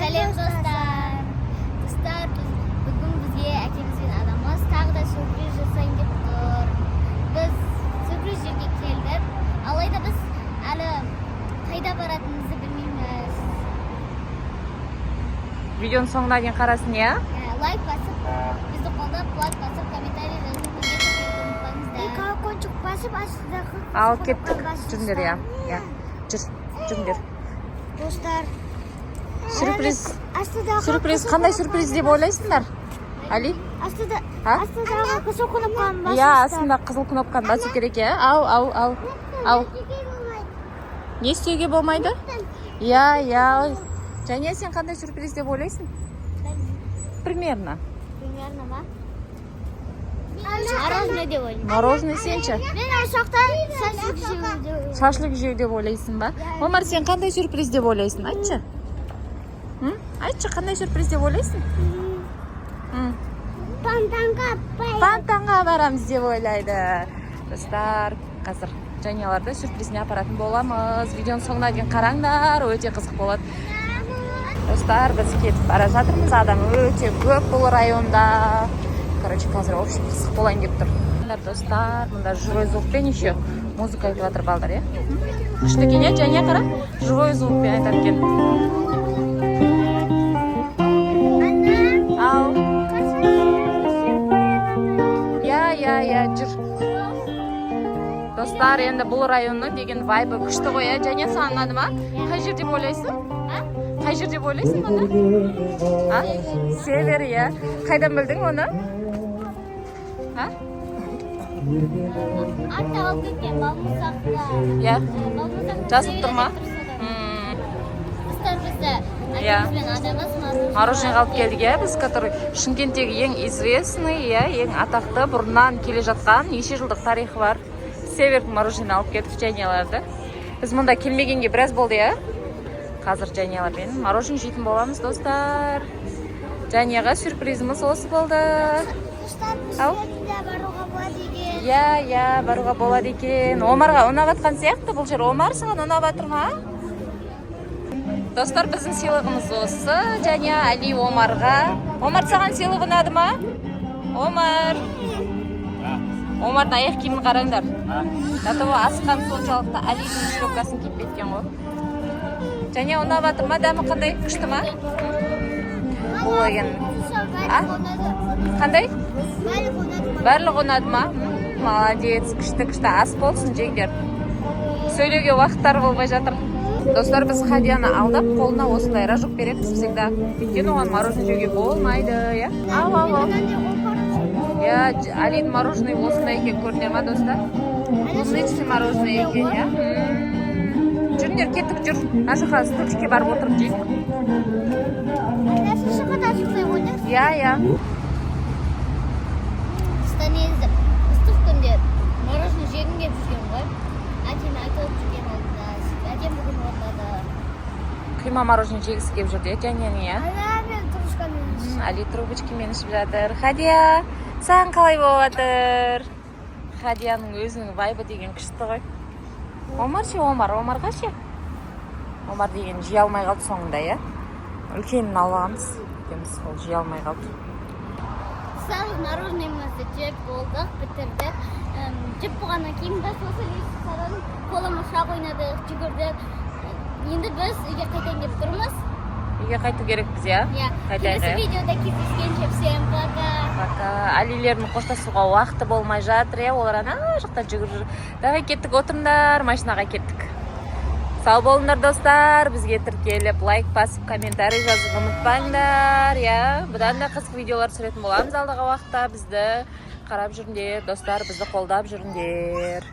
Сәлем достар. Достар, бүгін бізге әкемізбен адамыз тағы да сюрприз жасайын деп тұр. Біз сюрприз жерге келдік. Алайда біз әлі қайда баратынымызды білмейміз. Видеоның соңына дейін қарасын, иә? Лайк басып, бізді қолдап, лайк басып, комментарий жазып, бізге ұнатпаңыздар. Колокольчик басып, астындағы Ал кеттік. Жүріңдер, иә. Жүріңдер. Достар, Сюрприз қандай сюрприз деп ойлайсыңдар? Али? астыдағы қызыл кнопканы басып. Иә, астында қызыл кнопканы басу керек, иә? Ау. Не істеуге болмайды? Иә. Және сен қандай сюрприз деп ойлайсың? Примерно ма? Мороженое деп ойлаймын. Мороженое сенші? Мен ошақтан Шашлык жеу деп ойлайсың ба? Омар, сен қандай сюрприз деп ойлайсың? Айтшы. Айтшы, қандай сюрприз деп ойлайсың? Фонтанға барамыз деп ойлайды. Достар, қазір жанияларды сюрпризіне апаратын боламыз. Видеоның соңына дейін қараңдар, өте қызық болады. Достар, біз кетіп бара жатырмыз. Адам өте көп бұл районда. Короче, қазір вообще қызық болайын деп тұр. Достар, мұнда живой звукпен еще музыка айтып жатыр балдар, иә? Күшті екен, иә? Және қара, живой звукпен айтар екен. Ау. Иә, жүр. Достар, енді бұл районның деген вайбы күшті ғой, иә? Және саған ұнады ма? Қай жер деп ойлайсың? Қай жер деп ойлайсың оны? Север, иә. Қайдан білдің оны? Артта алып кеткен балмұздақта. Иә. Жазып тұр ма? Достар, бізді әкемізбен адамыз Мороженое алып келдік, иә? Біз который Шымкенттегі ең известный, ең атақты бұрыннан келе жатқан неше жылдық тарихы бар север мороженое алып келдік жанияларды. Біз мұнда келмегенге біраз болды, иә? Қазір жаниялармен мороженое жейтін боламыз, достар. Жанияға сюрпризіміз осы болды. Ау? Иә, баруға болады екен. Омарға ұнап атқан сияқты бұл жер. Омар, саған ұнап атыр ма? Достар, біздің сыйлығымыз осы. Жания, Али, Омарға. Омар, саған сыйлық ұнады ма? Омардың аяқ киімін қараңдар. Татуы асқан соншалықты Алидің шлепкасын киіп кеткен ғой. Жания, ұнап атыр ма? Дәмі қандай? Күшті ма? Бұл екен. Қандай? Барлық ұнады ма? Молодец, күшті ас болсын, жеңдер. Сөйлеуге уақыттар болмай жатыр. Достар, біз Хадияны алдап, қолына осындай рожок береміз всегда. Өйткені оған мороженое жеуге болмайды, иә? Ау. Иә, Алидің мороженое осындай екен, көріне ма, достар? Осындай мороженое екен, иә? Жүріңдер, кеттік, жүр. Ашыға стульчикке барып отырып жейік. Иә. Станезді ыстық күнде мороженое жегім кеп жүрген ғой. Әкем айтып жүрген олда. Әкем бүгін орнады. Құйма мороженое жегісі кеп жүрді, Жанияның, иә? Мен трубочкамен ішіп. Али трубочкамен ішіп жатыр. Хадия, саған қалай болып жатыр? Хадияның өзінің вайбы деген күшті ғой. Омарға ше? Омар деген жей алмай қалды соңында, иә? Үлкенін алғанбыз. Ол жей алмай қалды. Сағыз мороженемізді жеп болдық, бітірдік. Жеп болғаннан кейін біз осы лестерін қолыма шақ ойнадық, жүгірдік. Енді біз үйге қайтайын деп тұрмыз. Үйге қайту керекпіз, иә? Келесі видеода кездескенше всем пока. Алилердің қоштасуға уақыты болмай жатыр, иә? Олар ана жақта жүгір. Давай кеттік, отырыңдар, машинаға кеттік. Сау болыңдар, достар. Бізге тіркеліп, лайк басып, комментарий жазып ұмытпаңдар, иә? Бұдан да қызық видеолар түсіретін боламыз алдағы уақытта. Бізді қарап жүріңдер, достар, бізді қолдап жүріңдер.